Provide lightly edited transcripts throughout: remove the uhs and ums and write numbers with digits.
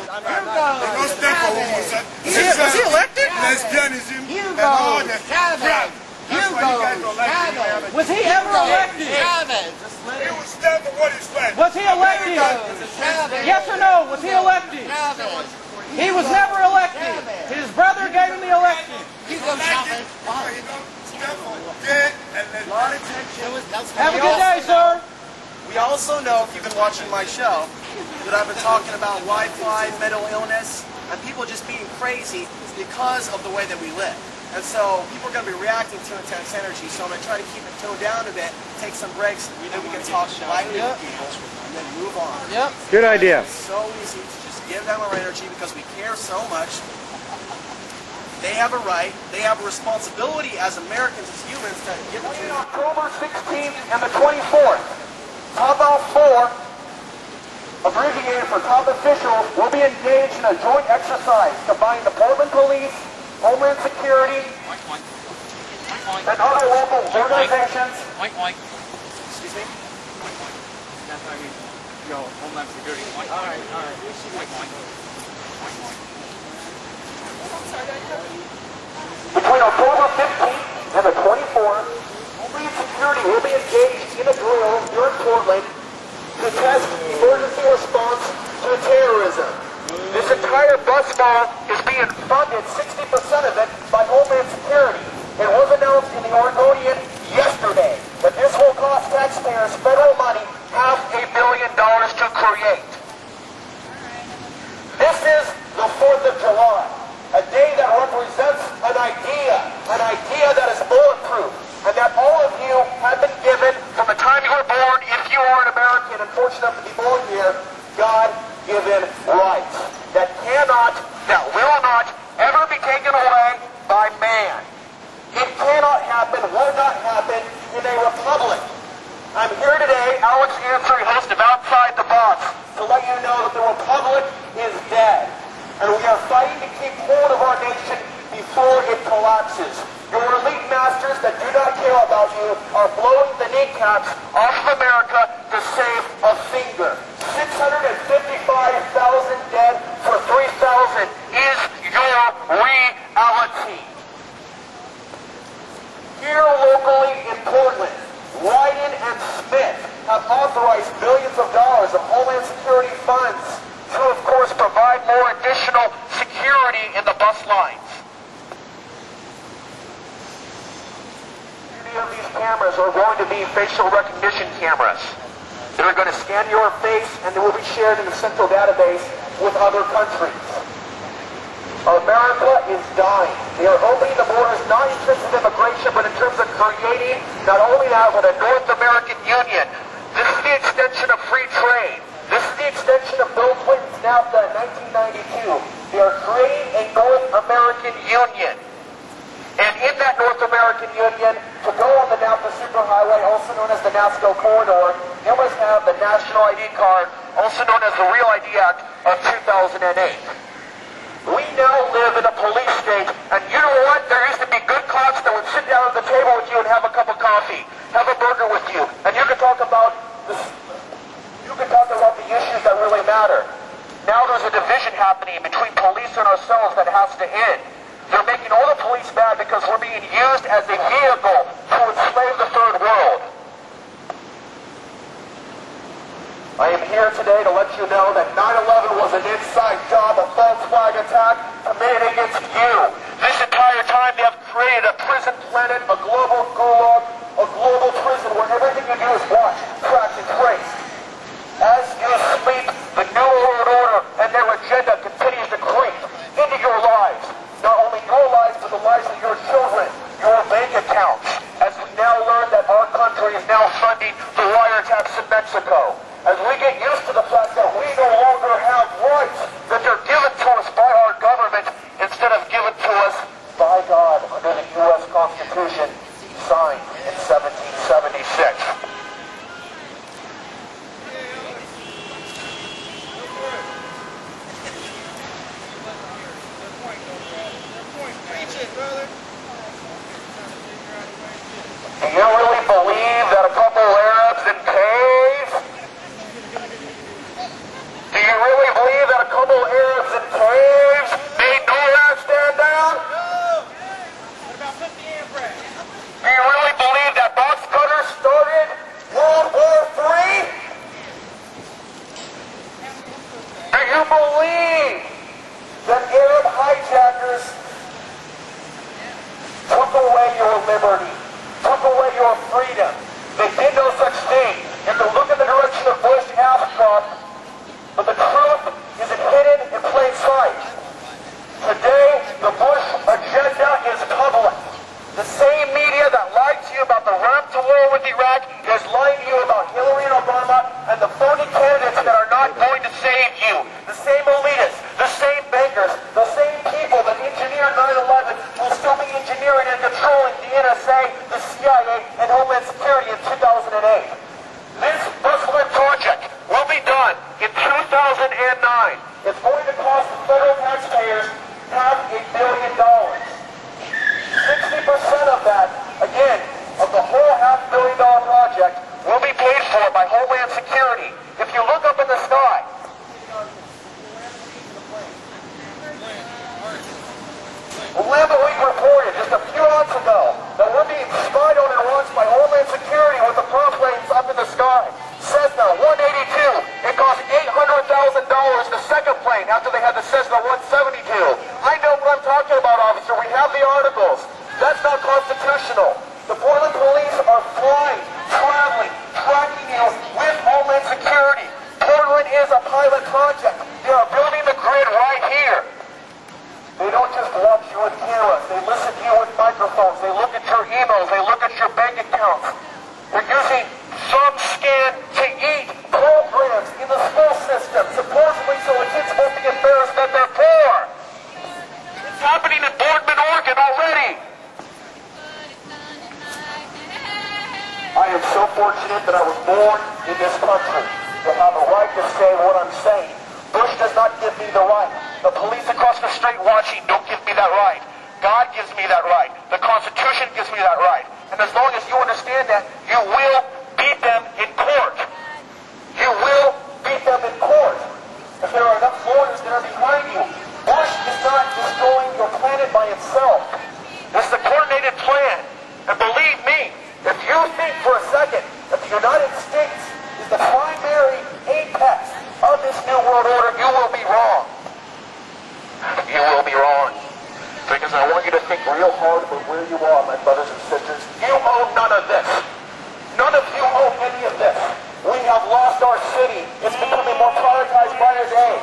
don't stand for homosexuality. Was he elected? Lesbianism and all that crap. That's why you guys don't like him. Was he ever elected? He would stand for what is right. Was he elected? Yes or no? Was he elected? He was never elected. His brother gave him the election. Have a good day, sir. We also know, if you've been watching my show, that I've been talking about Wi-Fi, mental illness, and people just being crazy because of the way that we live. And so people are going to be reacting to intense energy. So I'm going to try to keep it toned down a bit, take some breaks, and we can talk lightly with people, and then move on. Yep. Good idea. It's so easy to just give them our energy because we care so much. They have a right, they have a responsibility as Americans, as humans, to give it to them. October 16th and the 24th, Top Out 4, abbreviated for top officials, will be engaged in a joint exercise combining the Portland Police, Homeland Security, and other local organizations. Excuse me? That's what I mean. Yo, Homeland Security. All right. Between October 15th and the 24th, Homeland Security will be engaged in a drill here in Portland to test emergency response to terrorism. This entire bus mall is being funded, 60% of it, by Homeland Security. It was announced in the Oregonian yesterday that this will cost taxpayers federal money $500 million to create. This is the 4th of July, a day that represents an idea that is bulletproof, and that all of you have been given from the time you were born, if you are an American and fortunate enough to be born here, God-given rights that cannot, that will not ever be taken away by man. It cannot happen, will not happen in a republic. I'm here today, Alex Ansary, host of Outside the Box, to let you know that the republic is dead. And we are fighting to keep hold of our nation before it collapses. Your elite masters that do not care about you are blowing the kneecaps off of America to save a finger. 655,000 dead for 3,000 is your reality. Here locally in Portland, Wyden and Smith have authorized billions of dollars of Homeland Security funds to, of course, provide more additional security in the bus lines. Many of these cameras are going to be facial recognition cameras. They're going to scan your face and they will be shared in a central database with other countries. America is dying. They are opening the borders not in terms of immigration, but in terms of creating not only that, but a North American Union. This is the extension of free trade. This is the extension of Bill Clinton's NAFTA in 1992. They are creating a North American Union. And in that North American Union, to go on the NAFTA Superhighway, also known as the NASCO Corridor, you must have the National ID card, also known as the Real ID Act of 2008. We now live in a police state, and you know what? There used to be good cops that would sit down at the table with you and have a cup of coffee, have a burger with you, and you could talk about the issues that really matter. Now there's a division happening between police and ourselves that has to end. They're making all the police bad because we're being used as a vehicle to enslave the third world. I am here today to let you know that 9/11 was an inside job, a false flag attack committed against you. This entire time they have created a prison planet, a global gulag, a global prison where everything you do is watched, tracked, and traced. As you sleep, the New World Order and their agenda continues to creep into your lives. Not only your lives, but the lives of your children, your bank accounts. As we now learn that our country is now funding the wiretaps in Mexico. As we get used to the fact that we no longer have rights, that they're given to us by our government instead of given to us by God under the U.S. Constitution signed in 1776. Do you really believe that a couple Arabs in caves war with Iraq is lying to you about Hillary and Obama and the phony candidates that are not going to save you. The same elitists, the same bankers, the same people that engineered 9/11 will still be engineering and controlling the NSA, the CIA, and Homeland Security in 2008. This Muslim project will be done in 2009. It's going to cost the federal taxpayers $500 million. 60% of that, again, of the whole $500 million project will be paid for by Homeland Security. If you look up in the sky, Lambda Week reported just a few months ago that we're being spied on and watched by Homeland Security with the prop planes up in the sky. Cessna 182, it cost $800,000 the second plane after they had the Cessna 172. I know what I'm talking about, officer. We have the articles. That's not constitutional. The Portland police are flying, traveling, tracking you with Homeland Security. Portland is a pilot project. They are building the grid right here. They don't just watch you with cameras. They listen to you with microphones. They look at your emails. They look at your bank accounts. They're using some scan to eat programs in the school system, supposedly so the kids won't be embarrassed that they're poor. It's happening in Boardman, Oregon already. I am so fortunate that I was born in this country to have a right to say what I'm saying. Bush does not give me the right. The police across the street watching don't give me that right. God gives me that right. The Constitution gives me that right. And as long as you understand that, you will beat them in court. You will beat them in court. If there are enough lawyers that are behind you. Bush is not destroying your planet by itself. This is a coordinated plan. And believe me, if you think for a second that the United States is the primary apex of this new world order, you will be wrong. You will be wrong. Because I want you to think real hard about where you are, my brothers and sisters. You own none of this. None of you own any of this. We have lost our city. It's becoming more prioritized by our day.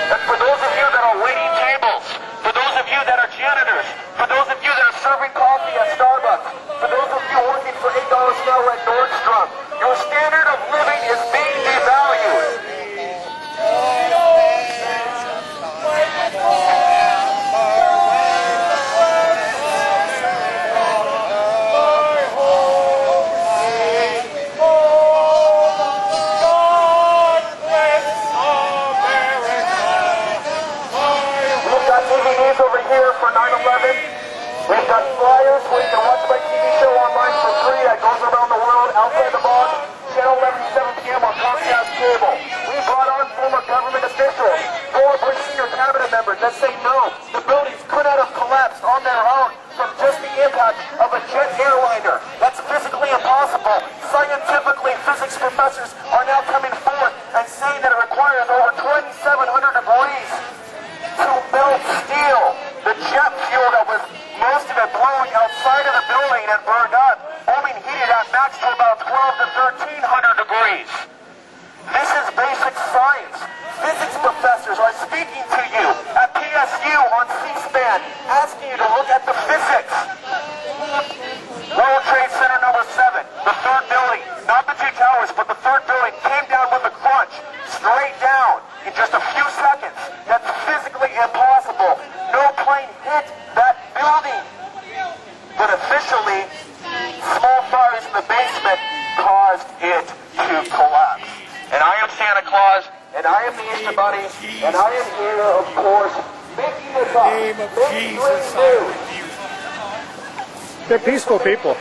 And for those of you that are waiting tables, for those of you that are janitors, for those of you that are serving coffee at Starbucks, for those of you working for $8 an hour at Nordstrom, your standard of living is being devalued. Over here for 9/11. We've got flyers where you can watch my TV show online for free that goes around the world outside the box. Channel 11, 7 p.m. on Comcast Cable. We brought on former government officials, former senior cabinet members that say no, the buildings could not have collapsed on their own from just the impact of a jet airliner. That's physically impossible. Scientifically, physics professors are now coming forth and saying that it requires over 2,700 degrees to melt steel. The jet fuel that was most of it blowing outside of the building and burned up, only heated at max to about 12 to 1,300 degrees. This is basic science. Physics professors are speaking to you at PSU on C-SPAN, asking you to look at the physics. World Trade Center number 7, the third building, not the two towers, but the third building came down with a crunch, straight down in just a few seconds. That's physically impossible. No plane hit that building. But officially, small fires in the basement caused it to collapse. And I am Santa Claus, and I am the Easter Bunny, and I am here, of course, making this up. In the name of Jesus, I refuse. They're peaceful people.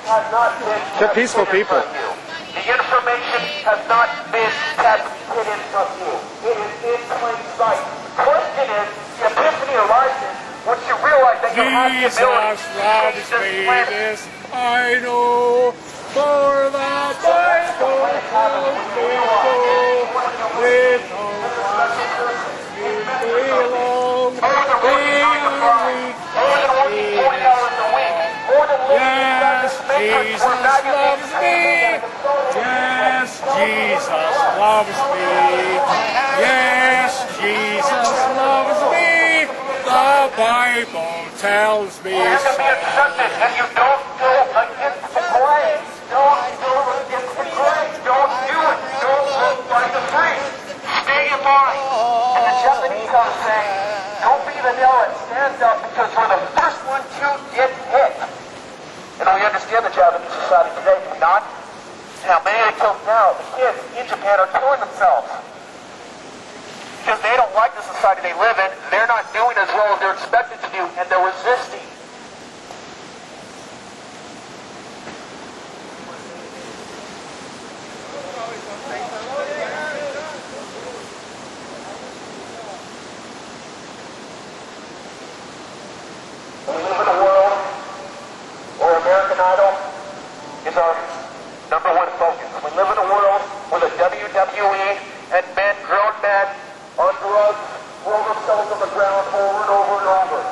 They're peaceful people. The information has not been kept hidden from you. It is in plain sight. The question is, the epiphany arises once you realize that you have the ability Jesus loves me, this I know, for the Bible tells me so, with no one you belong, Yes, Jesus loves me. Yes, Jesus loves me. Yes, Jesus loves me. The Bible tells me. You have to be accepted, and you don't go against the grain. Don't go against the grain. Don't do it. Don't look like the free. Stay in line. And the Japanese are saying, don't be the nail that stands up because we're the first one to get hit. And we understand the Japanese society today, do we not? How many of the kids now, the kids in Japan are killing themselves. Because they don't like the society they live in, they're not doing as well as they're expected to do, and they're resisting. We live in a world where American Idol is our number one focus. We live in a world where the WWE and men, grown men, on drugs, throw themselves on the ground over and over and over.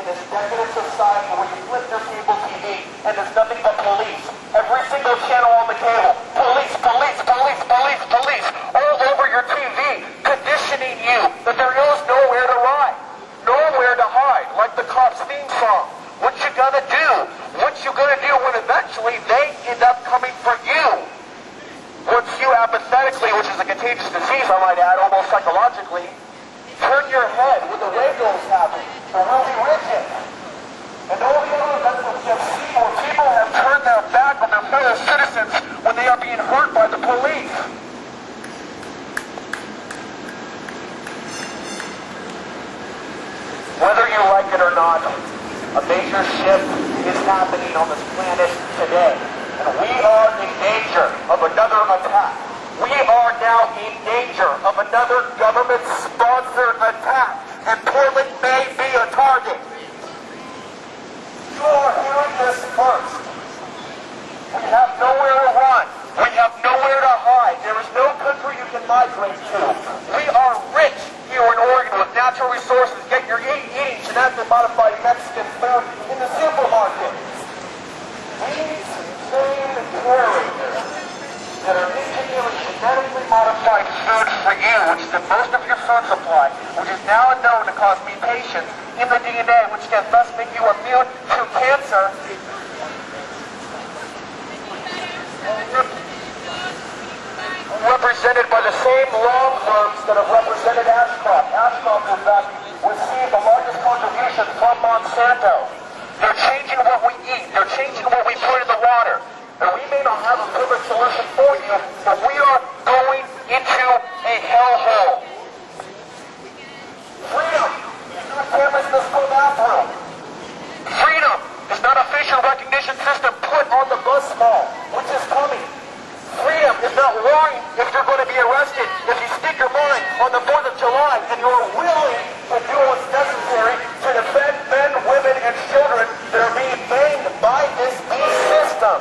In this decadent society where you flip their cable TV and there's nothing but police. Every single channel on the cable. Police, police, police, police, police. All over your TV, conditioning you that there is nowhere to ride. Nowhere to hide. Like the Cops theme song. What you gonna do? What you gonna do when eventually they end up coming for you? Once you apathetically, which is a contagious disease, I might add, almost psychologically, turn your head when the radio's happening, or will be rigid. And all the other events that you have seen where people have turned their back on their fellow citizens when they are being hurt by the police. Whether you like it or not, a major shift is happening on this planet today. And we are in danger of another attack. We are now in danger of another government-sponsored attack. And Portland may be a target. You are hearing this first. We have nowhere to run. We have nowhere to hide. There is no country you can migrate to. We are rich here in Oregon with natural resources. Get your eating genetically modified Mexican food in the supermarket. These same carriers that are engineering genetically modified food for you, which is the most of your food supply, which is now known to cause mutations in the DNA, which can thus make you immune to cancer. Represented by the same law firms that have represented Ashcroft. Ashcroft, in fact, received the largest contribution from Monsanto. They're changing what we eat. They're changing what we put in the water. And we may not have a perfect solution for you, but we are going into a hellhole. Freedom is not cameras in the school bathroom. Freedom is not a facial recognition system put on the bus mall, which is coming. Freedom is not worrying if you're going to be arrested if you speak your mind on the 4th of July and you're willing to do what's necessary to defend men, women, and children that are being maimed by this beast system.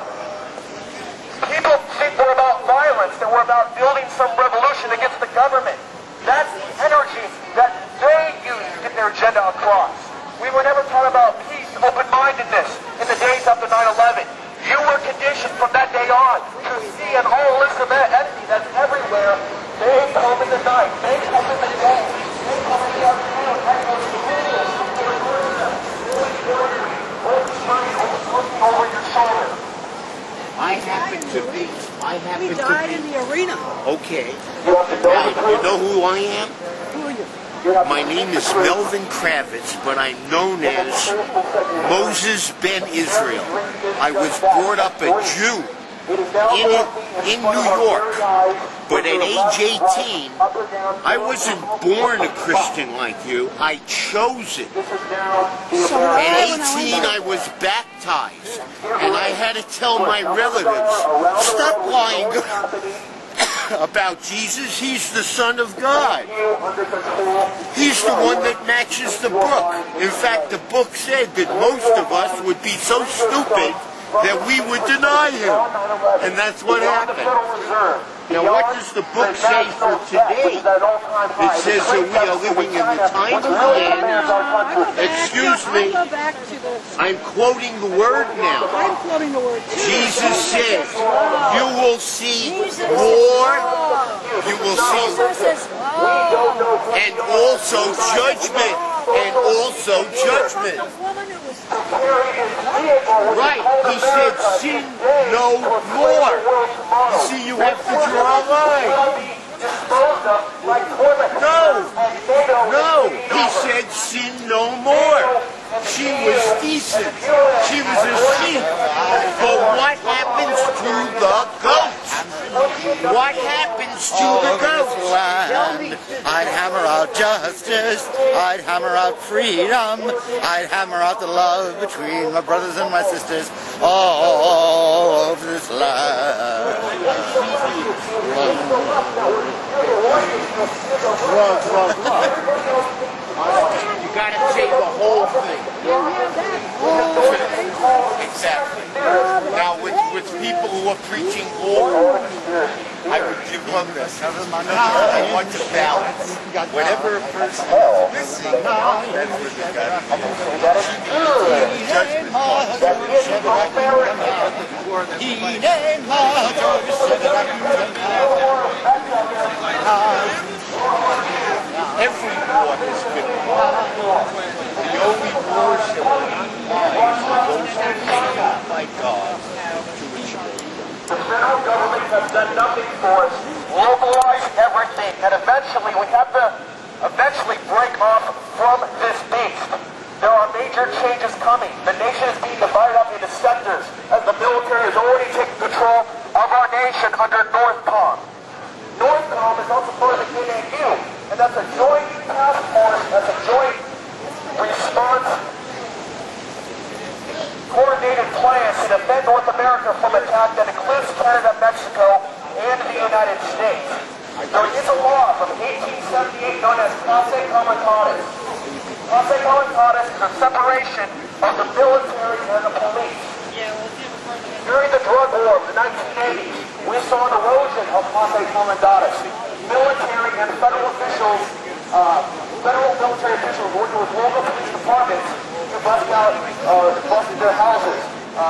People think we're about violence, that we're about building some revolution against the government. That's the energy that they use to get their agenda across. We were never taught about peace, open-mindedness in the days after 9/11. You were conditioned from that day on to see an all-list of enemy that's everywhere. They come in the night. They come in the day. They come in the afternoon. That goes to videos from their doorstep. Looking over your shoulder. I happen to be. We died in the arena. Okay. Now, you know who I am? Who are you? My name is Melvin Kravitz, but I'm known as Moses Ben Israel. I was brought up a Jew in New York, but at age 18, I wasn't born a Christian like you. I chose it. At 18, I was baptized, and I had to tell my relatives, stop lying about Jesus. He's the Son of God. He's the one that matches the book. In fact, the book said that most of us would be so stupid that we would deny him. And that's what happened. Now, what does the book say for today? It says that we are living in the times of the end. Excuse me. I'm quoting the word now. I'm quoting the word too. Jesus says, you will see war, you will see, and also judgment. and also judgment. The woman who was Right, he said sin no more. You see, you have to draw a line. No, he said sin no more. She was decent. She was a sheep. But what happens to the goats? What happens to the goats? I'd hammer out justice. I'd hammer out freedom. I'd hammer out the love between my brothers and my sisters all over this land. You gotta say the whole thing. Exactly. Now, with people who are preaching war, I would give them this. I want to balance. Whenever a person is missing, that's where they got Every war has been the only wars that were by God to ensure. The federal government has done nothing for us, localize everything, and eventually we have to break off from this beast. There are major changes coming. The nation is being divided up into sectors as the military has already taken control of our nation under NORTHCOM. NORTHCOM is also part of the KNU, and that's a joint task force, that's a joint response coordinated plan to defend North America from attack that includes Canada, Mexico, and the United States. There is a law from 1878 known as Clase Comitatus. Clase Comitatus is a separation of the military and the police. During the drug war of the 1980s, we saw an erosion of Clase Comitatus. Military and federal officials, federal military officials working with local police departments to bust their houses,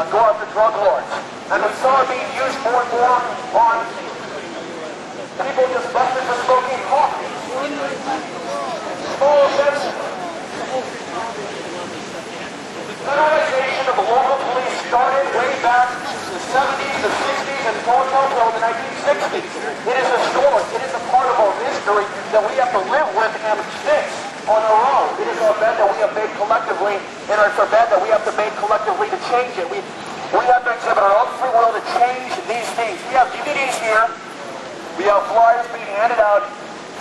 go after drug lords. And we saw it being used more and more on people just busted for smoking coffee. Small offenses. Federalization of the local police started way back in the 70s, the 60s, and going on until the 1960s. It is historic. It is a part of our history that we have to live with and fix on our own. It is our bet that we have made collectively, and it's our bet that we have to make collectively to change it. We have to exhibit our own free will to change these things. We have DVDs here. We have flyers being handed out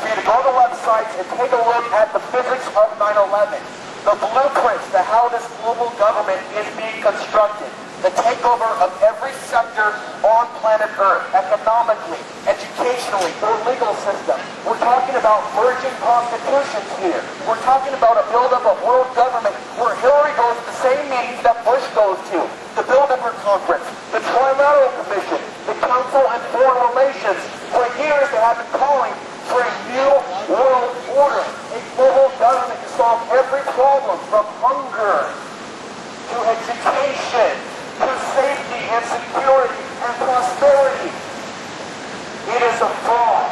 for you to go to the websites and take a look at the physics of 9/11. The blueprints to how this global government is being constructed. The takeover of every sector on planet Earth, economically, educationally, or legal system. We're talking about merging constitutions here. We're talking about a buildup of world government where Hillary goes to the same meetings that Bush goes to. The Bilderberg Conference, the Trilateral Commission, the Council on Foreign Relations. For years they have been calling for a new world order, a global government to solve every problem from hunger to education, to safety and security and prosperity. It is a fraud.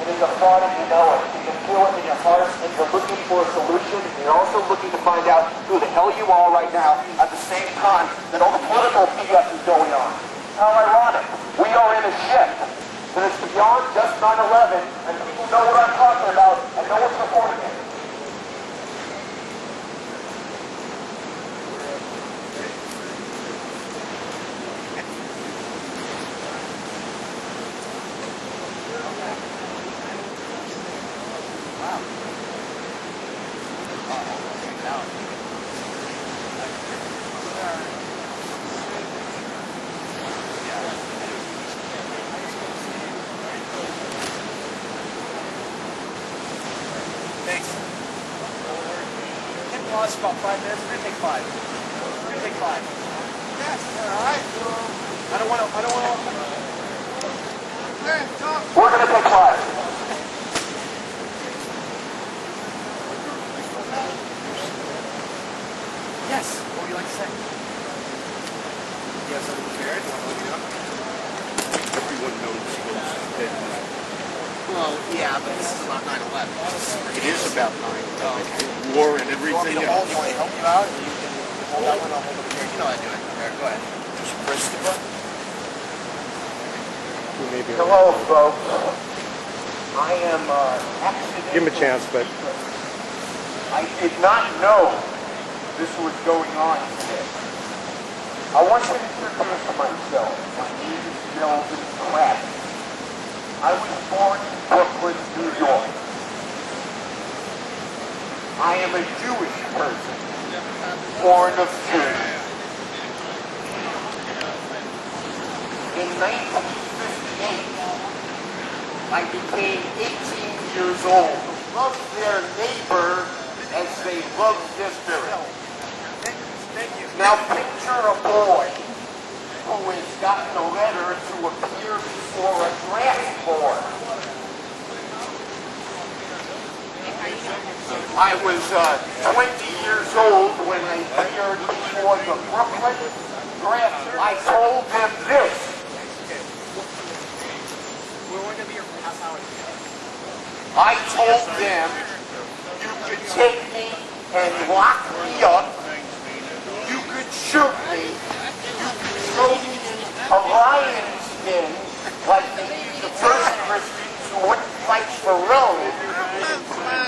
It is a fraud and you know it. You can feel it in your heart and you're looking for a solution and you're also looking to find out who the hell you are right now at the same time that all the political BS is going on. How ironic. We are in a shift. And it's beyond just 9/11 and people know what I'm talking about and know what's supporting it. About 5 minutes. We're gonna take 5. We're gonna take 5. Yes, all right. I don't want to. We're gonna take 5. Yes. What would you like to say? You have something prepared? You want to look it up? Everyone knows he goes to bed. Well, yeah, but this is about 9/11. It is about 9/11. War and everything else. Help you out? You can hold that one, I'll hold it here. You know how to do it. There, go ahead. Just press the button. Hello, folks. I am accidentally... Give him a chance, but... I did not know this was going on today. I want to introduce myself. My name is Melvin Kravitz. I was born in Brooklyn, New York. I am a Jewish person, born of Jews. In 1958, I became 18 years old. Loved their neighbor as they loved themselves. Now picture a boy who has gotten a letter to appear before a draft board. I was 20 years old when I appeared before the Brooklyn draft. I told them this. I told them you could take me and lock me up. You could shoot me. You could throw me in a lion's den like the first Christians who wouldn't fight for Rome.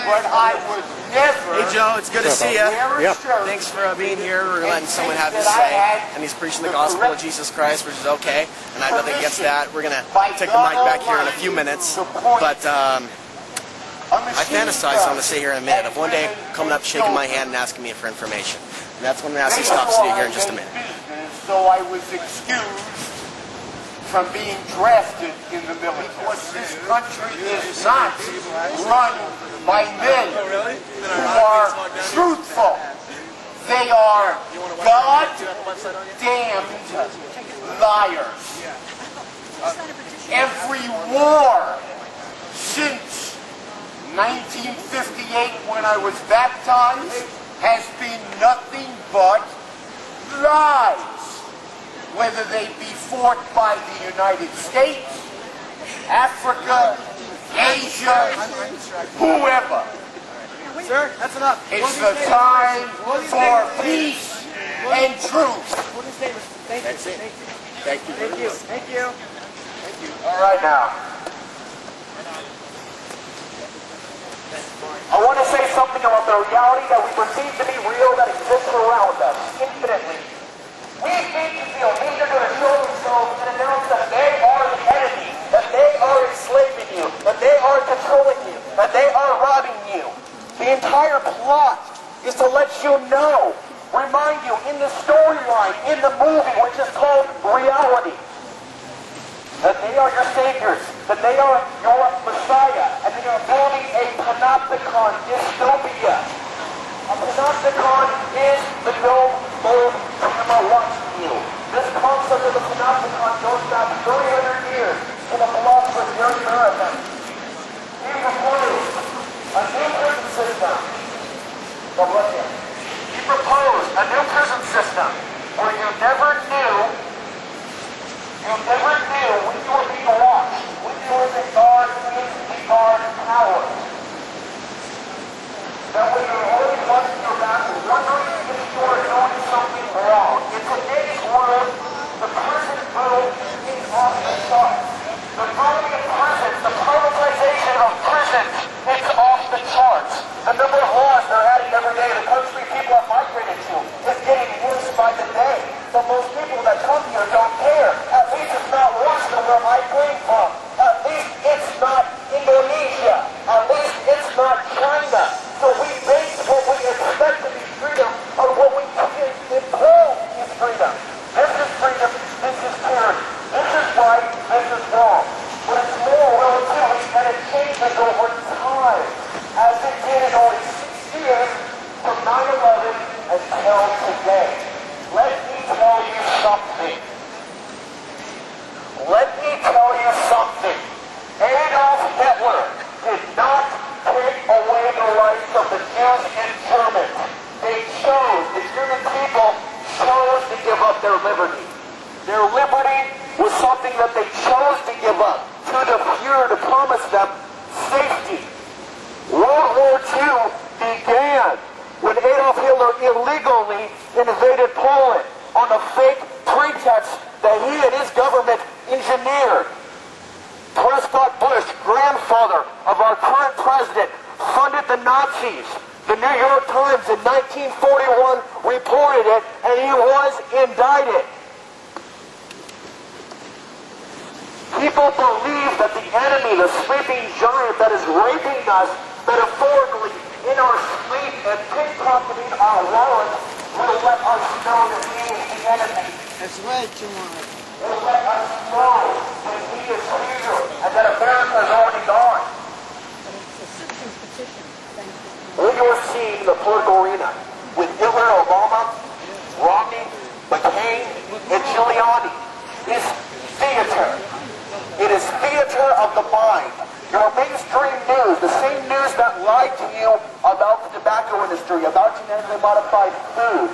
But I was never... Hey Joe, it's good to see you. Yep. Thanks for being here. We're letting someone have his say. And he's preaching the gospel of Jesus Christ, which is okay. And I have nothing against that. We're going to take the mic back here in a few minutes. But I fantasize, I'm going to say here in a minute, of one day coming up, shaking my hand, and asking me for information. And that's when Massey stops to do here in just a minute. So I was excused from being drafted in the military. Because this country is not run by men who are truthful. They are God-damned liars. Every war since 1958, when I was baptized, has been nothing but lies. Whether they be fought by the United States, Africa, Asia, whoever. Sir, that's enough. It's the time for peace and truth. That's it. Thank you. Thank you. Thank you. All right now. I want to say something about the reality that we perceive to be real that exists around us, infinitely. We think feel need to show themselves and announce that they are the enemy, that they are enslaving you, that they are controlling you, that they are robbing you. The entire plot is to let you know, remind you in the storyline, in the movie, which is called reality, that they are your saviors, that they are your Messiah, and they are building a panopticon dystopia. A panopticon is the no-mold camera watching you. This concept of the panopticon goes back 300 years to the philosopher Jeremy Harrison. He proposed a new prison system. God bless you. He proposed a new prison system where you never knew when you were being watched, when you were the guard, the guard power. That when you're always watching your back, wondering if you are doing something wrong. In today's world, the prison bill is off the charts. The building of prisons, the privatization of prisons, it's off the charts. The number of laws they're adding every day, the country people have migrated to, is getting worse by the day. But most people that come here don't care. At least it's not worse than where I came from. At least it's not Indonesia. At least it's not China. So we base what we expect to be freedom on what we can improve is freedom. This is freedom, this is tyranny. This is right, this is wrong. But it's more relatively, and it changes over time, as it did in only 6 years from 9/11 until today. Let me tell you something. Let me tell you something. Adolf Hitler did not take away the rights of the Jews and Germans. They chose, the German people chose to give up their liberty. Their liberty was something that they chose to give up to the Fuhrer to promise them safety. World War II began when Adolf Hitler illegally invaded Poland on a fake pretext that he and his government engineered. Prescott Bush, grandfather of our current president, funded the Nazis. The New York Times in 1941 reported it, and he was indicted. People believe that the enemy, the sleeping giant that is raping us metaphorically in our sleep and pickpocketing our wallets, will let us know that he is the enemy. That's right, Jamar. Will let us know that he is here and that America is already gone. It's a citizen's petition. Thank you. When you're seeing the political arena with Hitler, Obama, Romney, McCain, and Giuliani, is theater. It is theater of the mind. Your mainstream news, the same news that lied to you about the tobacco industry, about genetically modified food,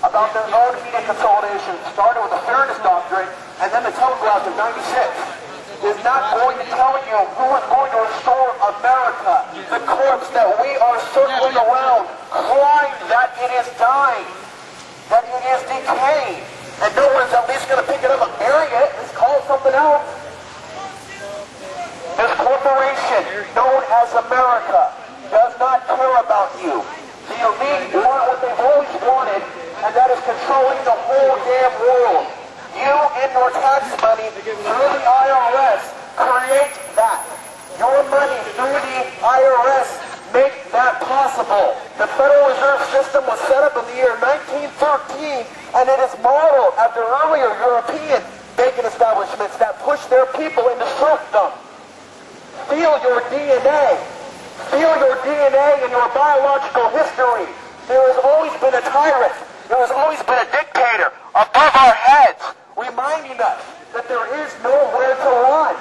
about their own media consolidation, started with the Fairness Doctrine, and then the Telegraph of '96, is not going to tell you who is going to restore America, the corpse that we are circling around, crying that it is dying, that it is decaying, and no one's at least going to pick it up and bury it. Let's call it something else. This corporation, known as America, does not care about you. The elite want what they've always wanted, and that is controlling the whole damn world. You and your tax money through the IRS create that. Your money through the IRS make that possible. The Federal Reserve System was set up in the year 1913, and it is modeled after earlier European banking establishments that pushed their people into serfdom. Feel your DNA. Feel your DNA in your biological history. There has always been a tyrant. There has always been a dictator above our heads, reminding us that there is nowhere to run,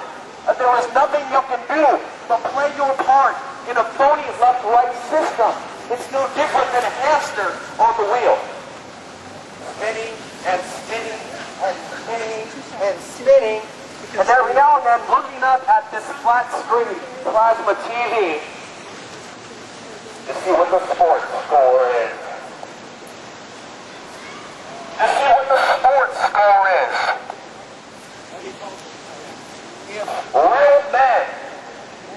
that there is nothing you can do but play your part in a phony left-right system. It's no different than a hamster on the wheel. Spinning and spinning and spinning and spinning. And every now and then, looking up at this flat screen plasma TV to see what the sports score is. To see what the sports score is. Real men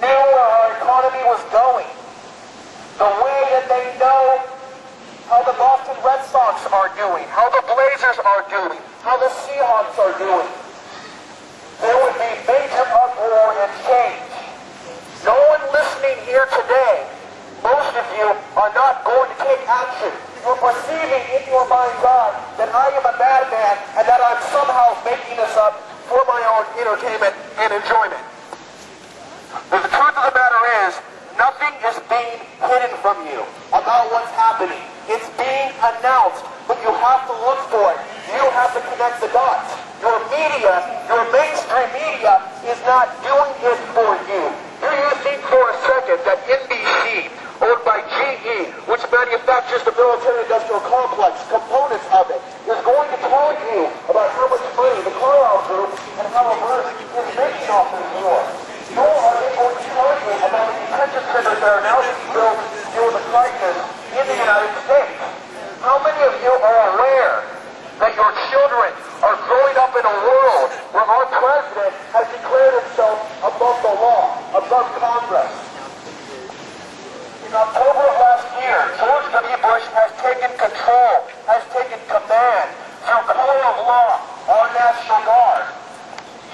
knew where our economy was going. The way that they know how the Boston Red Sox are doing, how the Blazers are doing, how the Seahawks are doing. There would be major uproar and change. No one listening here today, most of you, are not going to take action. You're perceiving in your mind's eye that I am a madman and that I'm somehow making this up for my own entertainment and enjoyment. But the truth of the matter is, nothing is being hidden from you about what's happening. It's being announced, but you have to look for it. You have to connect the dots. Your media, your mainstream media, is not doing it for you. Do you think for a second that NBC, owned by GE, which manufactures the military-industrial complex, components of it, is going to tell you about how much money the Carlyle Group and Halliburton is making off this war? Nor are they going to tell you about the detention centers that are now being built to deal with the crisis in the United States. How many of you are aware that your children are growing up in a world where our president has declared himself above the law, above Congress? In October of last year, George W. Bush has taken control, has taken command through color of law, our National Guard.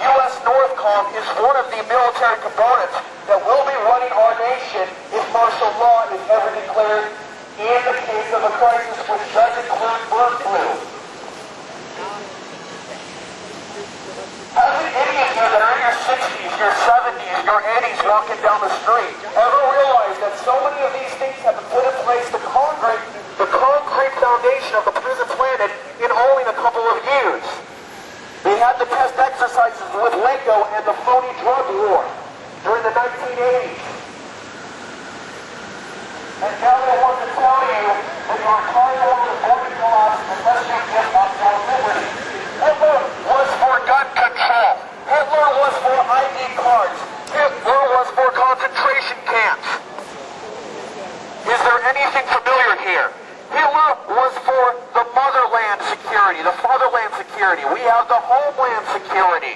U.S. NORTHCOM is one of the military components that will be running our nation if martial law is ever declared in the case of a crisis which does include bird flu. Hasn't any of you that are in your 60s, your 70s, your 80s walking down the street ever realized that so many of these things have been put in place, the concrete foundation of the prison planet in only a couple of years? They had the test exercises with Waco and the phony drug war during the 1980s. And now they want to tell you that your entire world is going to collapse unless you give up your liberty. Hitler was for gun control. Hitler was for ID cards. Hitler was for concentration Hitler was for the motherland security, the fatherland security. We have the homeland security.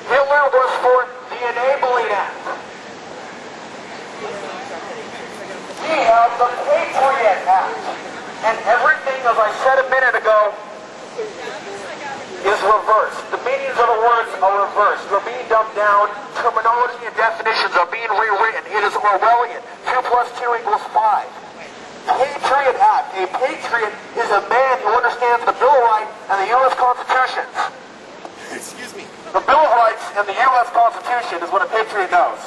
Hitler was for the Enabling Act. We have the Patriot Act. And everything, as I said a minute ago, is reversed. The meanings of the words are reversed. They're being dumbed down. Terminology and definitions are being rewritten. It is Orwellian. 2 plus 2 equals 5. Patriot Act. A patriot is a man who understands the Bill of Rights and the U.S. Constitution. Excuse me. The Bill of Rights and the U.S. Constitution is what a patriot knows.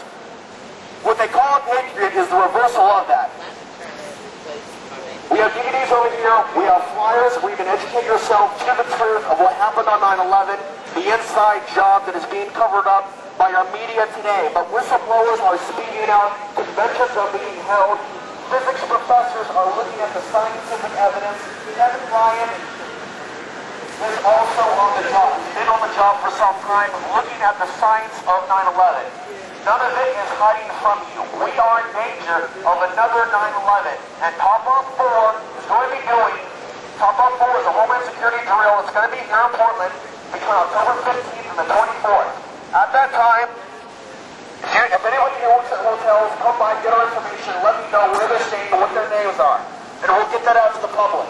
What they call a patriot is the reversal of that. We have DVDs over here, we have flyers where you can educate yourself to the truth of what happened on 9/11, the inside job that is being covered up by our media today. But whistleblowers are speaking out, conventions are being held, physics professors are looking at the scientific evidence. Kevin Ryan is also on the job. He's been on the job for some time, looking at the science of 9/11. None of it is hiding from you. We are in danger of another 9/11. And Top Bomb 4 is going to be doing, Top Bomb 4 is a Homeland Security drill. It's going to be here in Portland between October 15th and the 24th. At that time, if anyone here works at hotels, come by, get our information, let me know where they're staying and what their names are. And we'll get that out to the public.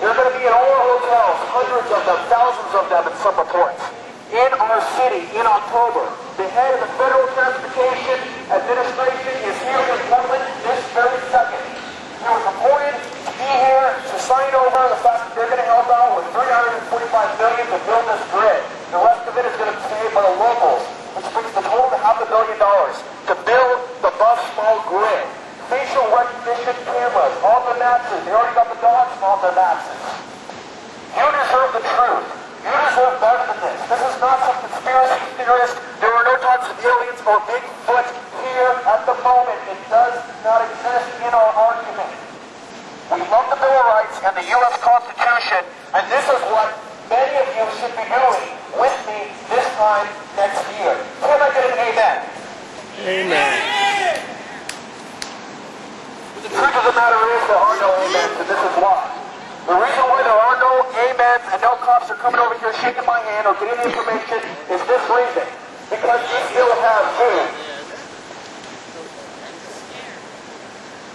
They're going to be in all our hotels, hundreds of them, thousands of them in some reports. In our city, in October, the head of the Federal Transportation Administration is here in Portland this very second. He was appointed to be here to sign over the fact that they're going to help out with $345 million to build this grid. The rest of it is going to be paid by the locals, which brings the total to $500 million to build the bus small grid. Facial recognition cameras on the Maxes. They already got the dogs on the Maxes. You deserve the truth. You deserve better than this. This is not some conspiracy theorist. There are no types of aliens or Bigfoot here at the moment. It does not exist in our argument. We love the Bill of Rights and the U.S. Constitution, and this is what many of you should be doing with me this time next year. Can I get an amen? Amen. The truth of the matter is there are no amens, and this is why. The reason why there are no amens and no cops are coming over here shaking my hand or getting the information is this reason. Because you still have food.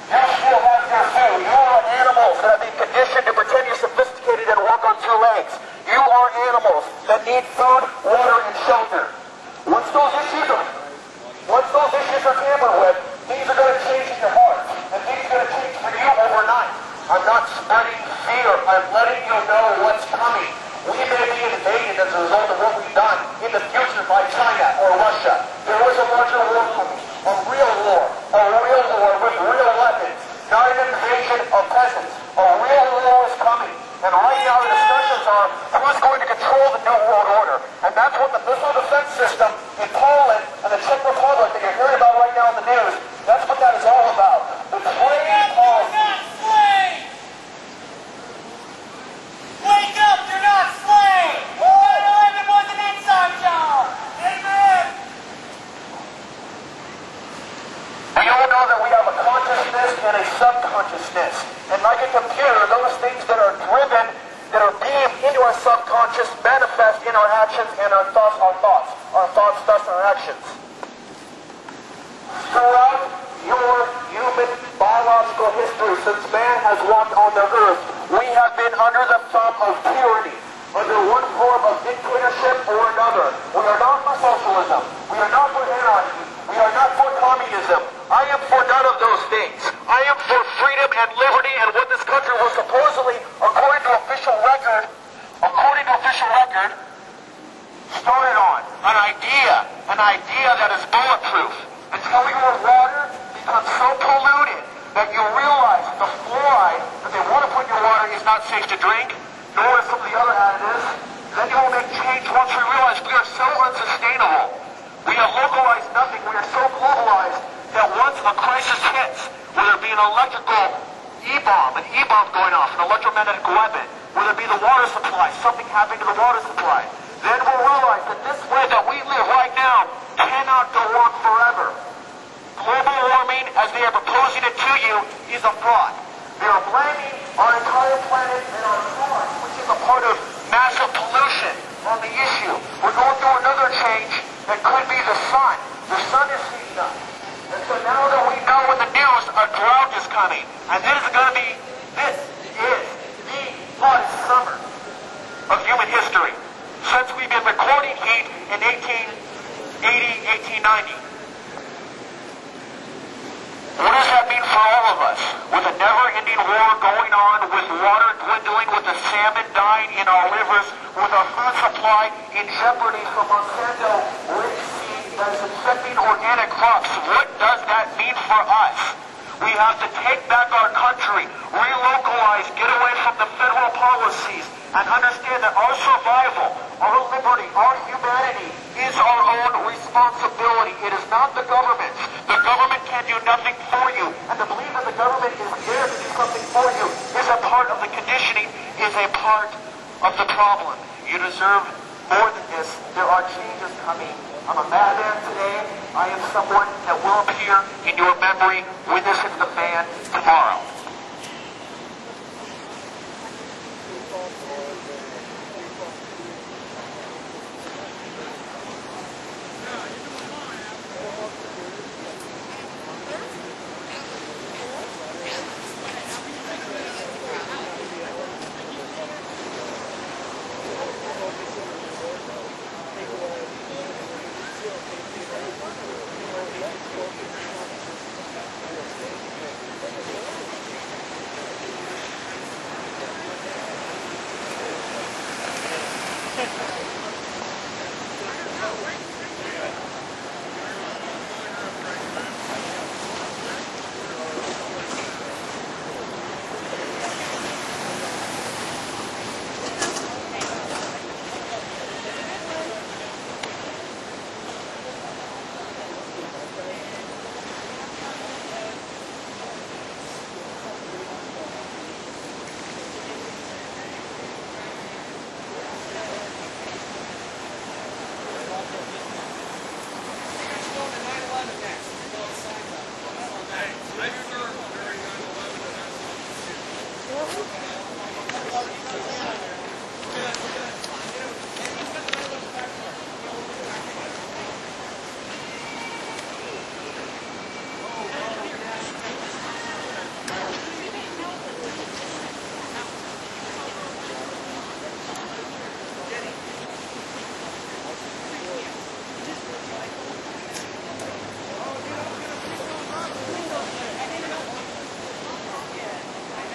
You still have your food. You are animals that have been conditioned to pretend you're sophisticated and walk on 2 legs. You are animals that need food, water, and shelter. Once those issues are tampered with, things are going to change in your heart. And things are going to change for you overnight. I'm not spreading fear. I'm letting you know what's coming. We may be invaded as a result of what we've done in the future by China or Russia. There is a larger war coming. A real war with real weapons. Not an invasion of peasants. A real war is coming. And right now the discussions are who's going to control the New World Order. And that's what the missile defense system in Poland and the Czech Republic that you're hearing about right now in the news, that's what that is all about. The trade policy. Wake up, you're not slaves! 9/11 was an inside job! Amen! We all know that we have a consciousness and a subconsciousness. And like a computer, those things that are driven, that are beamed into our subconscious manifest in our actions, and our thoughts are thoughts. Our thoughts thus our actions. Throughout your human biological history, since man has walked on the earth, we have been under the thumb of tyranny, under one form of dictatorship or another. We are not for socialism. We are not for anarchy. We are not for communism. I am for none of those things. I am for freedom and liberty and what this country was supposedly, according to official record, started on. An idea that is bulletproof. Until your water becomes so polluted that you realize the fluoride that they want to put in your water is not safe to drink, nor is some of the other additives, then you will make change once we realize we are so unsustainable. We have localized nothing. We are so globalized that once a crisis hits, whether it be an electrical E-bomb, an E-bomb going off, an electromagnetic weapon, whether it be the water supply, something happening to the water supply, then we'll realize that this way that we live right now cannot go on forever. Global warming, as they are proposing it to you, is a fraud. They are blaming our entire planet and our cars, which is a part of massive pollution, on the issue. We're going through another change that could be the sun. The sun is heating up. And so now that we know in the news a drought is coming, and this is the hottest summer of human history since we've been recording heat in 1880, 1890. What does that mean for all of us? With a never-ending war going on, with water dwindling, with the salmon dying in our rivers, with our food supply in jeopardy from Monsanto rich seed that is infecting organic crops, what does that mean for us? We have to take back our country, relocalize, get away from the federal policies, and understand that our survival, our liberty, our humanity is our own responsibility. It is not the government's. The government can do nothing for you. And to believe that the government is there to do something for you is a part of the conditioning, is a part of the problem. You deserve more than this. There are changes coming. I'm a madman today. I am someone that will appear in your memory when this hits the fan tomorrow.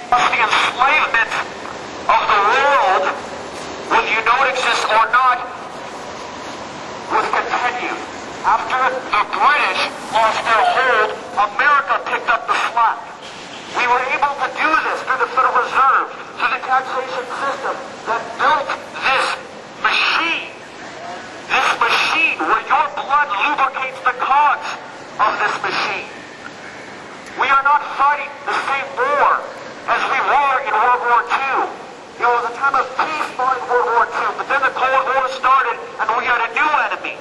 The enslavement of the world, whether you know it exists or not, was continued. After the British lost their hold, America picked up the slack. We were able to do this through the Federal Reserve, through the taxation system that built this machine where your blood lubricates the cogs of this machine. We are not fighting the same war as we were in World War II. It was a time of peace following World War II, but then the Cold War started and we had a new enemy.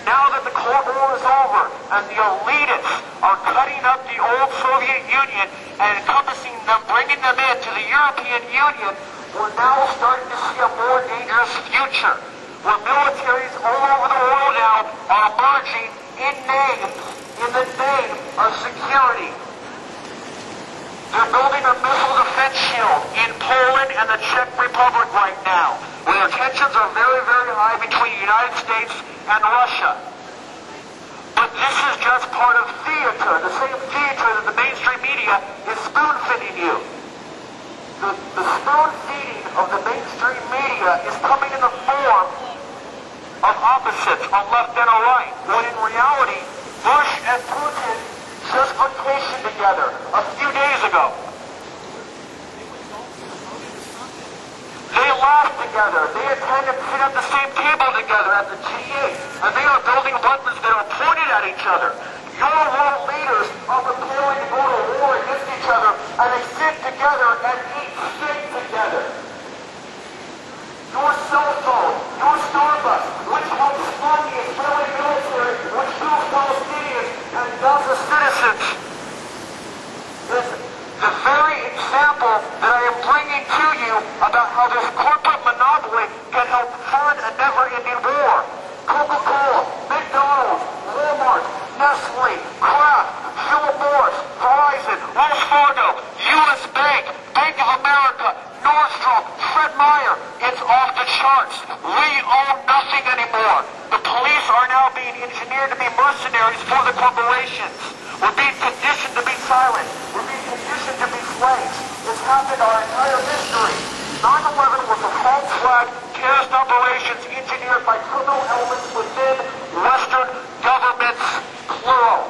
Now that the Cold War is over and the elitists are cutting up the old Soviet Union and encompassing them, bringing them into the European Union, we're now starting to see a more dangerous future, where militaries all over the world now are emerging in the name of security. They're building a missile defense shield in Poland and the Czech Republic right now, where tensions are very, very high between the United States and Russia. But this is just part of theater, the same theater that the mainstream media is spoon-feeding you. The spoon-feeding of the mainstream media is coming in the form of opposites, a left and a right, when in reality, Bush and Putin just vacationed together a few days ago. They laughed together. They attended and sit at the same table together at the G8. And they are building weapons that are pointed at each other. Your world leaders are preparing to go to war against each other, and they sit together and eat steak together. Your cell phone, your Starbucks, which helps fund the Israeli military, which kills Palestinians and Gaza citizens, is the very how this corporate monopoly can help fund a never-ending war. Coca-Cola, McDonald's, Walmart, Nestle, Kraft, Philip Morris, Verizon, Wells Fargo, U.S. Bank, Bank of America, Nordstrom, Fred Meyer. It's off the charts. We own nothing anymore. The police are now being engineered to be mercenaries for the corporations. We're being conditioned to be silent. We're being conditioned to be slaves. It's happened our entire history. 9/11 was a false flag terrorist operations engineered by criminal elements within Western governments, plural.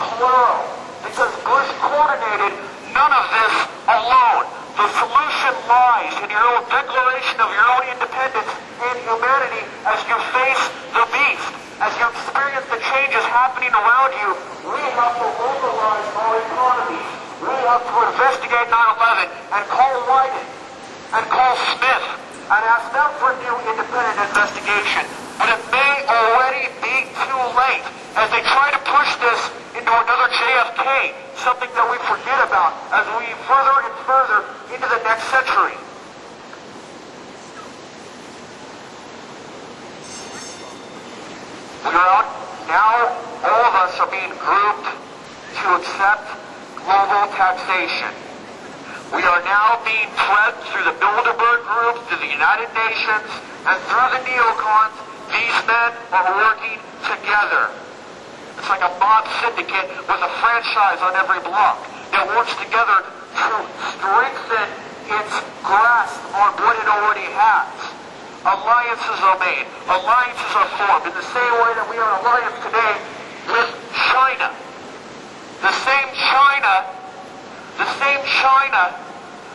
Plural. Because Bush coordinated none of this alone. The solution lies in your own declaration of your own independence and humanity as you face the beast. As you experience the changes happening around you, we have to localize our economy. We have to investigate 9/11 and call Wyden and call Smith and ask them for a new independent investigation. But it may already be too late as they try to push this into another JFK, something that we forget about as we further and further into the next century. We are out now, all of us are being grouped to accept global taxation. We are now being led through the Bilderberg Group, through the United Nations, and through the neocons. These men are working together. It's like a mob syndicate with a franchise on every block that works together to strengthen its grasp on what it already has. Alliances are made. Alliances are formed in the same way that we are in alliance today with China. The same China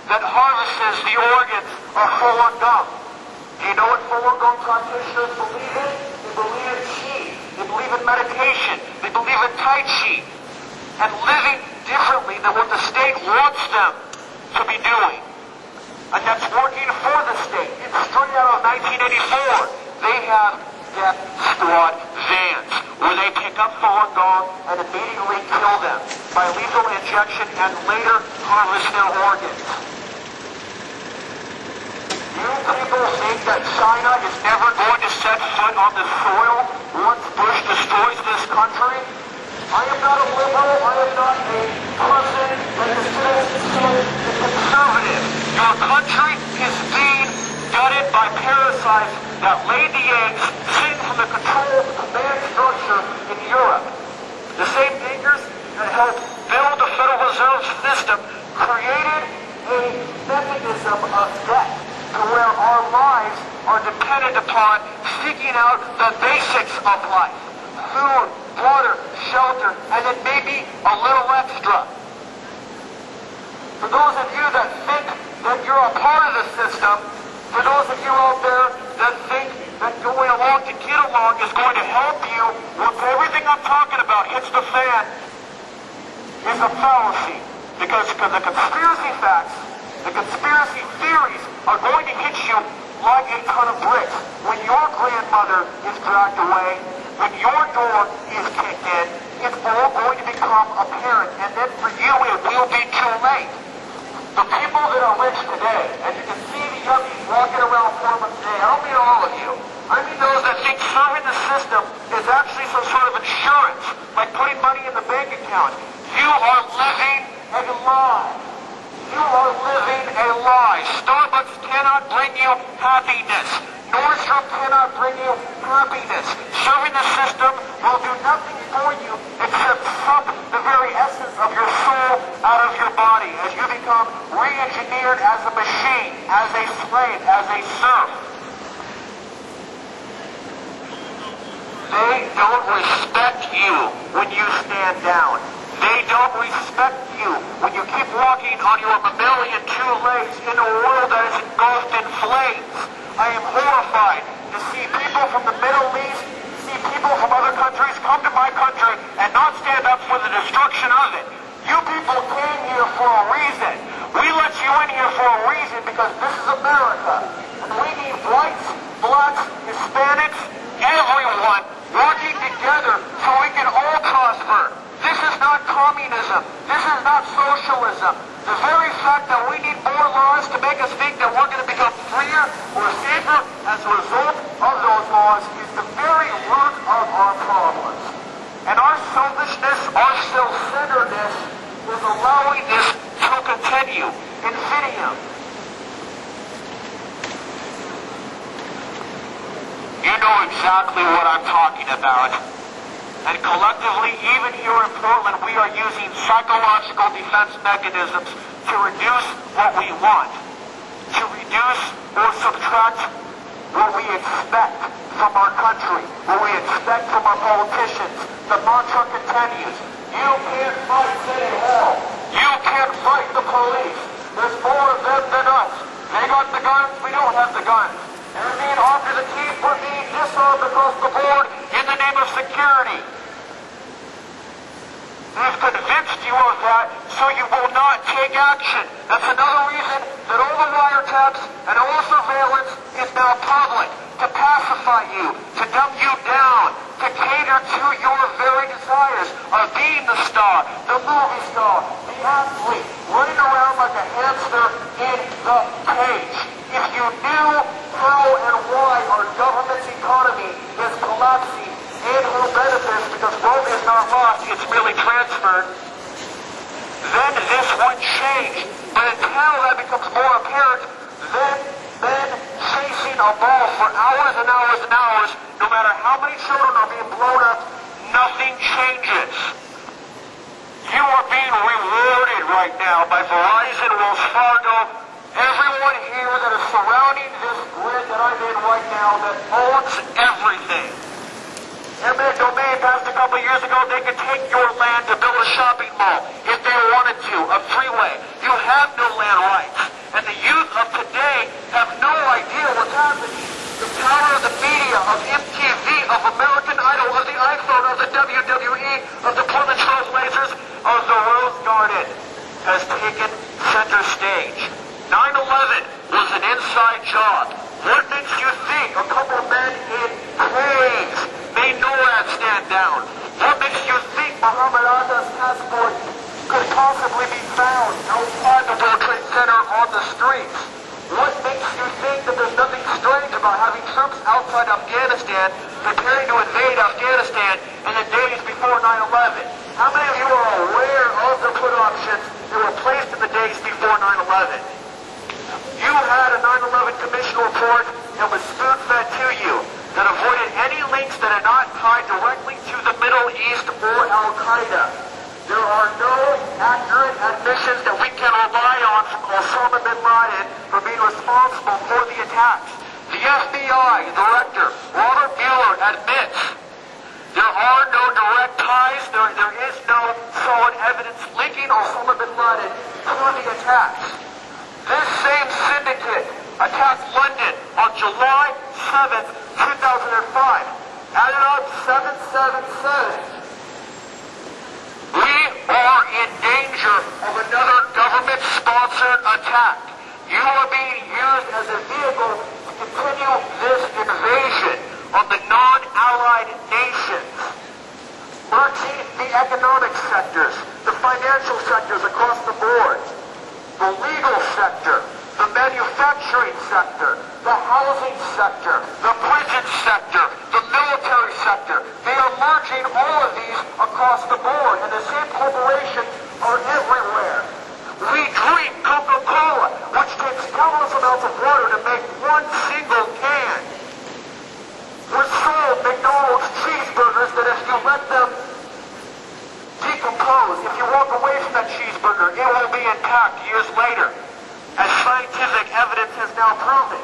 that harvests the organs of Falun Gong. Do you know what Falun Gong practitioners believe in? They believe in Qi. They believe in meditation. They believe in Tai Chi. And living differently than what the state wants them to be doing. And that's working for the state. It's straight out of 1984. They have death squad vans where they pick up Falun Gong and immediately kill them by lethal injection and later harvest their organs. You people think that China is never going to set foot on the soil once Bush destroys this country? I am not a liberal. I am not a person that is conservative. Your country is being gutted by parasites that laid the eggs, sitting from the control command structure in Europe. The same thinkers that helped build the Federal Reserve System created a mechanism of debt to where our lives are dependent upon seeking out the basics of life. Food, water, shelter, and then maybe a little extra. For those of you that think that you're a part of the system, for those of you out there that think that going along to get along is going to help you once everything I'm talking about hits the fan, is a fallacy. Because the conspiracy facts, the conspiracy theories are going to hit you like a ton of bricks. When your grandmother is dragged away, when your door is kicked in, it's all going to become apparent. And then for you, it will be too late. The people that are rich today, and you can see the yuppies walking around Portland today, I don't mean all of you. I mean those that think serving the system is actually some sort of insurance, like putting money in the bank account. You are living a lie. You are living a lie. Starbucks cannot bring you happiness. Nordstrom cannot bring you happiness. Serving the system will do nothing for you except suck the very essence of your soul out of your body as you become re-engineered as a machine, as a slave, as a serf. They don't respect you when you stand down. They don't respect you when you keep walking on your mammalian two legs in a world that is engulfed in flames. I am horrified to see people from the Middle East, see people from other countries come to my country and not stand up for the destruction of it. You people came here for a reason. We let you in here for a reason because this is America. And we need whites, blacks, Hispanics, everyone working together so we can all prosper. This is not communism. This is not socialism. The very fact that we need more laws to make us think that we're going to Infineum. You know exactly what I'm talking about. And collectively, even here in Portland, we are using psychological defense mechanisms to reduce what we want, to reduce or subtract what we expect from our country, what we expect from our politicians. The mantra continues. You can't fight City Hall. You can't fight the police. There's more of them than us. They got the guns, we don't have the guns. They're being armed to the teeth, we're being disarmed across the board in the name of security. They've convinced you of that, so you will not take action. That's another reason that all the wiretaps and all the surveillance is now public, to pacify you, to dumb you down, to cater to your very desires of being the star, the movie star, the athlete, running around like a hamster in the cage. If you knew how and why our government's economy is collapsing, and who benefits because Rome is not lost, it's merely transferred, then this would change. But until that becomes more apparent, then men chasing a ball for hours and hours and hours, no matter how many children are being blown up, nothing changes. You are being rewarded right now by Verizon, Wells Fargo, everyone here that is surrounding this grid that I'm in right now that owns everything. Eminent domain passed a couple years ago. They could take your land to build a shopping mall if they wanted to, a freeway. You have no land rights. And the youth of today have no idea what's happening. The power of the media, of MTV, of American Idol, of the iPhone, of the WWE, of the Portland Trail Blazers, of the Rose Garden has taken center stage. 9/11 was an inside job. What makes you think a couple of men in caves made NORAD stand down? What makes you think Muhammad Atta's passport could possibly be found outside the World Trade Center on the streets? What makes you think that there's nothing strange about having troops outside Afghanistan preparing to invade Afghanistan in the days before 9/11? How many of you are aware of the put options that were placed in the days before 9/11? You had a 9/11 Commission report that was spoon-fed to you that avoided any links that are not tied directly to the Middle East or Al-Qaeda. There are no accurate admissions that we can rely on from Osama bin Laden for being responsible for the attacks. The FBI Director, Robert Mueller, admits there are no direct ties, there is no solid evidence linking Osama bin Laden to the attacks. This same syndicate attacked London on July 7th, 2005. Added up 777. We are in danger of another government-sponsored attack. You are being used as a vehicle to continue this invasion on the non-allied nations. Merging the economic sectors, the financial sectors across the board, the legal sector, the manufacturing sector, the housing sector, the prison sector, the military sector. They are merging all of these across the board, and the same corporations are everywhere. We drink Coca-Cola, which takes countless amounts of water to make one single can. We're sold McDonald's cheeseburgers that if you let them decompose, if you walk away from that cheeseburger, it will be intact years later, as scientific evidence has now proven.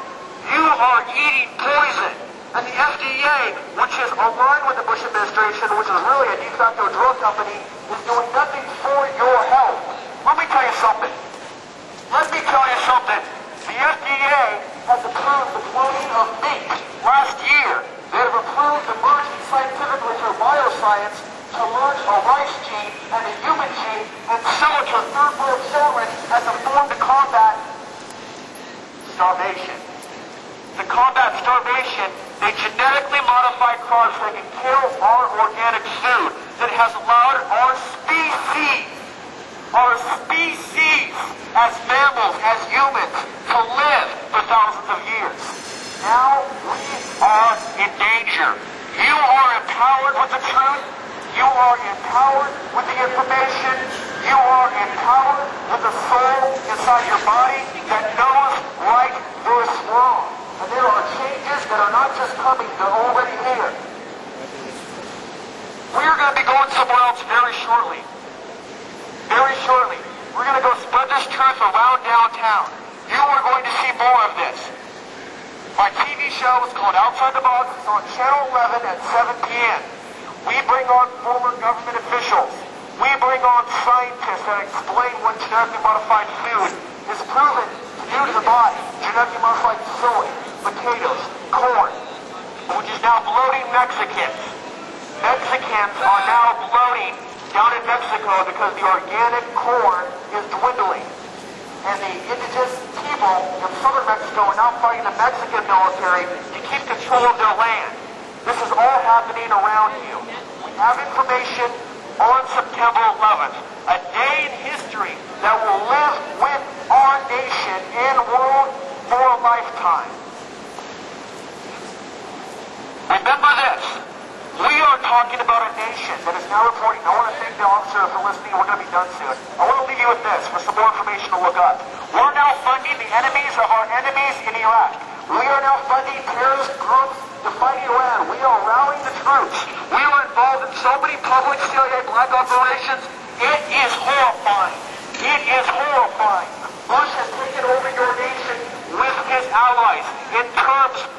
You are eating poison. And the FDA, which is aligned with the Bush administration, which is really a de facto drug company, is doing nothing for your health. Let me tell you something. The FDA has approved the cloning of mink last year. They have approved the merging scientifically through bioscience to merge a rice gene and a human gene and sell it to third world children as a form to combat starvation. To combat starvation, they genetically modify crops that can kill our organic food that has allowed our species as mammals, as humans, to live for thousands of years. Now we are in danger. You are empowered with the truth. You are empowered with the information. You are empowered with the soul inside your town. You are going to see more of this. My TV show is called Outside the Box. It's on Channel 11 at 7 p.m. We bring on former government officials. We bring on scientists that explain what genetically modified food is proven to do to the body. Genetically modified soy, potatoes, corn, which is now bloating Mexicans. Mexicans are now bloating down in Mexico because the organic corn is dwindling. And the indigenous people in southern Mexico are now fighting the Mexican military to keep control of their land. This is all happening around you. We have information on September 11th, a day in history that will live with our nation and world for a lifetime. Remember this. We are talking about a nation that is now reporting. I want to thank the officer for listening. We're going to be done soon. I want to leave you with this for some more information to look up. We're now funding the enemies of our enemies in Iraq. We are now funding terrorist groups to fight Iran. We are rallying the troops. We are involved in so many public CIA black operations. It is horrifying. It is horrifying. Bush has taken over your nation with his allies in terms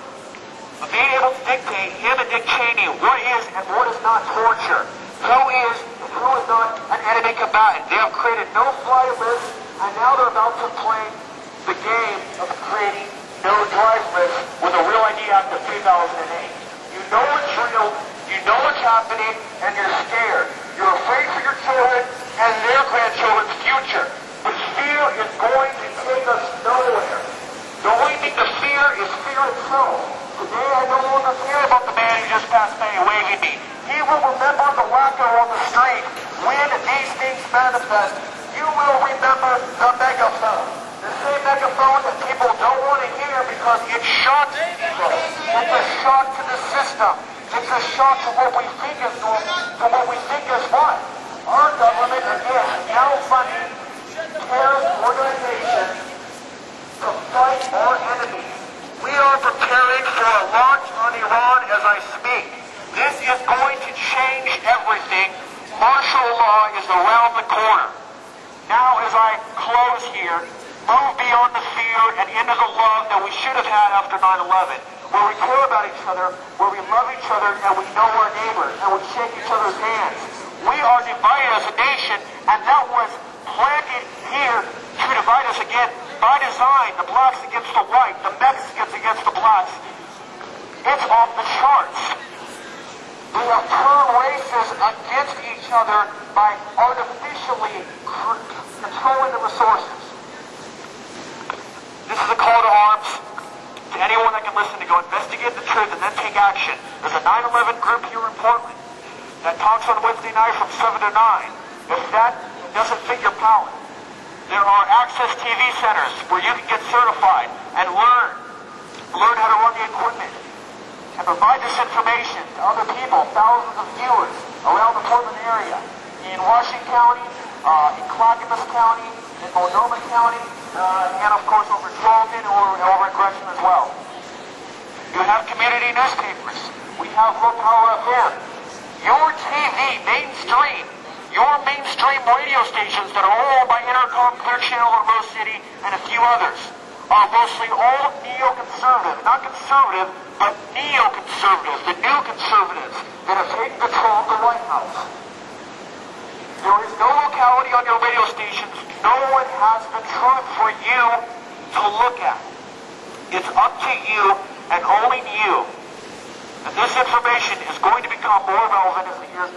of being able to dictate, him and Dick Cheney, what is and what is not torture, who is and who is not an enemy combatant. They have created no-fly lists, and now they're about to play the game of creating no-drive lists with a Real ID Act of 2008. You know it's real, you know what's happening, and you're scared. You're afraid for your children and their grandchildren's future. But fear is going to take us nowhere. The only thing to fear is fear itself. Today I no longer care about the man who just passed by waving me. He will remember the wacko on the street. When these things manifest, you will remember the megaphone. The same megaphone that people don't want to hear because it shocks people. It's a shock to the system. It's a shock to what we think is normal, to what we think is right. Our government, again, is now funding terrorist organizations to fight our enemies. We are preparing for a launch on Iran as I speak. This is going to change everything. Martial law is around the corner. Now, as I close here, move beyond the fear and into the love that we should have had after 9/11, where we care about each other, where we love each other, and we know our neighbors, and we shake each other's hands. We are divided as a nation, and that was planted here to divide us again by design. The blacks against the white, the Mexicans against the blacks. It's off the charts. We have turned races against each other by artificially controlling the resources. This is a call to arms to anyone that can listen to go investigate the truth and then take action. There's a 9/11 group here in Portland that talks on Wednesday night from 7 to 9. If that doesn't fit your palate, there are Access TV centers where you can get certified and learn how to run the equipment and provide this information to other people, thousands of viewers around the Portland area, in Washington County, in Clackamas County, in Multnomah County, and of course over in Charlton or over in Gresham as well. You have community newspapers. We have Low Power FM. Your TV, your mainstream radio stations that are all owned by Intercom, Clear Channel, and Rose City, and a few others, are mostly all neoconservative. Not conservative, but neoconservatives, the new conservatives that have taken control of the White House. There is no locality on your radio stations. No one has the truth for you to look at. It's up to you and only you. And this information is going to become more relevant as the years